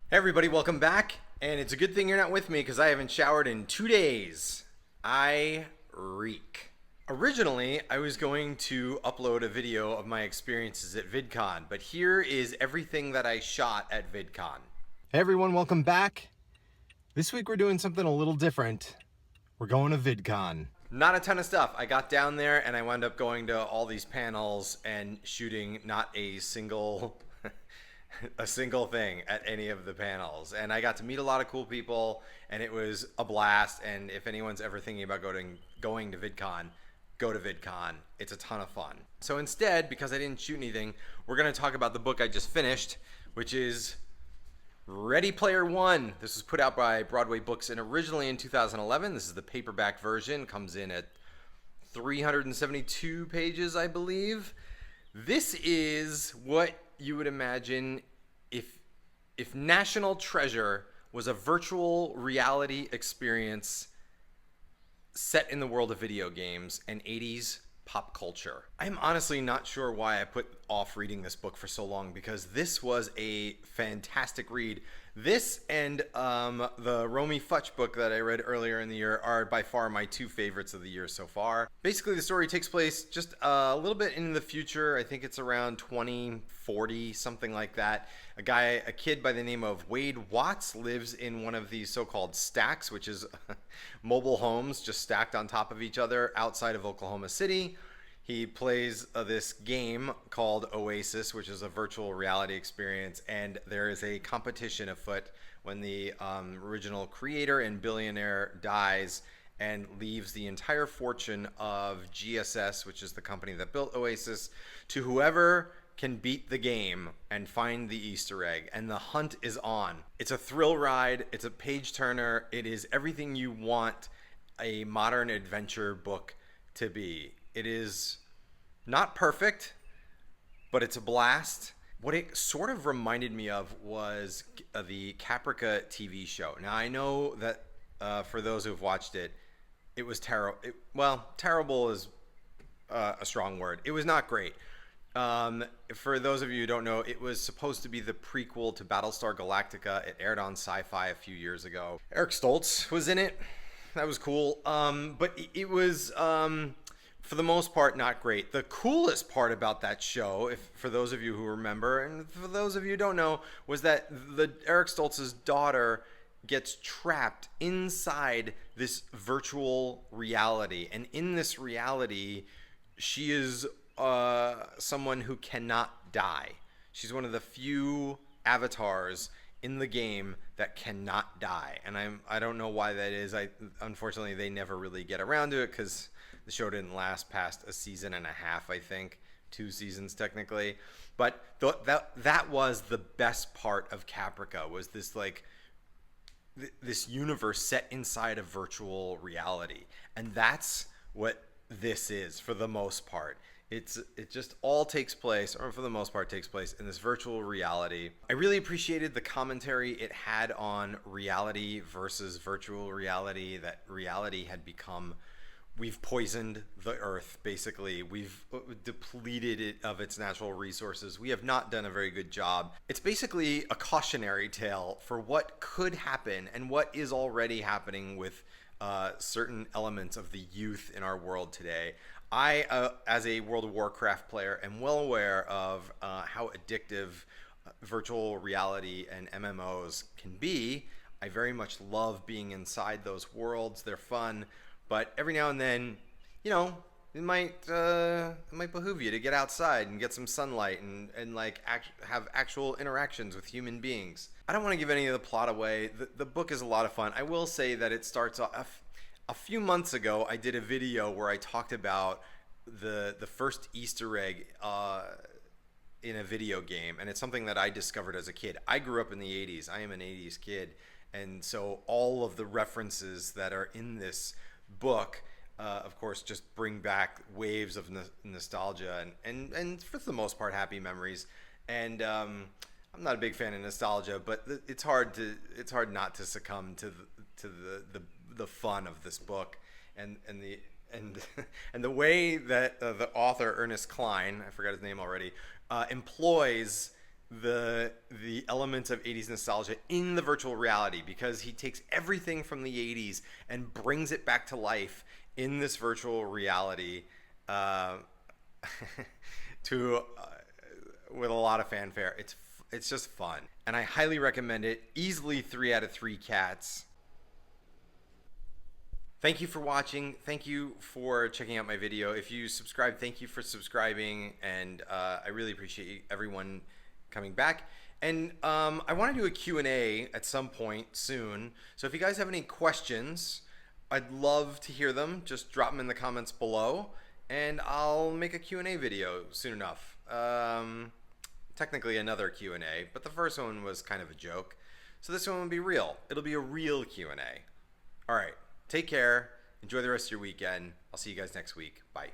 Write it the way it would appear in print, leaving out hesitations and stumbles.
Hey everybody, welcome back. And it's a good thing you're not with me because I haven't showered in 2 days. I reek. Originally, I was going to upload a video of my experiences at VidCon, but here is everything that I shot at VidCon. Hey everyone, welcome back. This week we're doing something a little different. We're going to VidCon. Not a ton of stuff. I got down there and I wound up going to all these panels and shooting not a single a single thing at any of the panels. And I got to meet a lot of cool people and it was a blast. And if anyone's ever thinking about going to VidCon, go to VidCon. It's a ton of fun. So instead, because I didn't shoot anything, we're going to talk about the book I just finished, which is Ready Player One. This was put out by Broadway Books and originally in 2011. This is the paperback version. Comes in at 372 pages, I believe. This is what you would imagine if National Treasure was a virtual reality experience set in the world of video games and 80s pop culture. I'm honestly not sure why I put off reading this book for so long because this was a fantastic read. This and the Romy Futch book that I read earlier in the year are by far my two favorites of the year so far. Basically, the story takes place just a little bit in the future. I think it's around 2040, something like that. A kid by the name of Wade Watts lives in one of these so-called stacks, which is mobile homes just stacked on top of each other outside of Oklahoma City. He plays this game called Oasis, which is a virtual reality experience, and there is a competition afoot when the original creator and billionaire dies and leaves the entire fortune of GSS, which is the company that built Oasis, to whoever can beat the game and find the Easter egg. And the hunt is on. It's a thrill ride. It's a page turner. It is everything you want a modern adventure book to be. It is not perfect, but it's a blast. What it sort of reminded me of was the Caprica TV show. Now, I know that for those who've watched it, it was terrible. Well, terrible is a strong word. It was not great. For those of you who don't know, it was supposed to be the prequel to Battlestar Galactica. It aired on Sci-Fi a few years ago. Eric Stoltz was in it. That was cool. But it was, for the most part, not great. The coolest part about that show, for those of you who remember, and for those of you who don't know, was that Eric Stoltz's daughter gets trapped inside this virtual reality. And in this reality, she is someone who cannot die. She's one of the few avatars in the game that cannot die, and I don't know why that is. Unfortunately they never really get around to it because the show didn't last past a season and a half. I think 2 seasons technically, but that was the best part of Caprica, was this this universe set inside of virtual reality, and that's what this is for the most part. It just all takes place, or for the most part takes place, in this virtual reality. I really appreciated the commentary it had on reality versus virtual reality, that reality had become, we've poisoned the earth, basically. We've depleted it of its natural resources. We have not done a very good job. It's basically a cautionary tale for what could happen and what is already happening with certain elements of the youth in our world today. I, as a World of Warcraft player, am well aware of how addictive virtual reality and MMOs can be. I very much love being inside those worlds. They're fun, but every now and then, it might behoove you to get outside and get some sunlight and have actual interactions with human beings. I don't want to give any of the plot away. The book is a lot of fun. I will say that it starts off. A few months ago, I did a video where I talked about the first Easter egg in a video game, and it's something that I discovered as a kid. I grew up in the 80s. I am an 80s kid, and so all of the references that are in this book, of course, just bring back waves of nostalgia and for the most part, happy memories. And I'm not a big fan of nostalgia, but it's hard not to succumb to the fun of this book and the way that the author Ernest Cline, I forgot his name already, employs the elements of 80s nostalgia in the virtual reality, because he takes everything from the 80s and brings it back to life in this virtual reality uh, to with a lot of fanfare. It's just fun, and I highly recommend it. Easily 3 out of 3 cats. Thank you for watching. Thank you for checking out my video. If you subscribe, thank you for subscribing, and I really appreciate everyone coming back. And I want to do a Q&A at some point soon. So if you guys have any questions, I'd love to hear them. Just drop them in the comments below, and I'll make a Q&A video soon enough. Technically another Q&A, but the first one was kind of a joke. So this one will be real. It'll be a real Q&A. All right. Take care. Enjoy the rest of your weekend. I'll see you guys next week. Bye.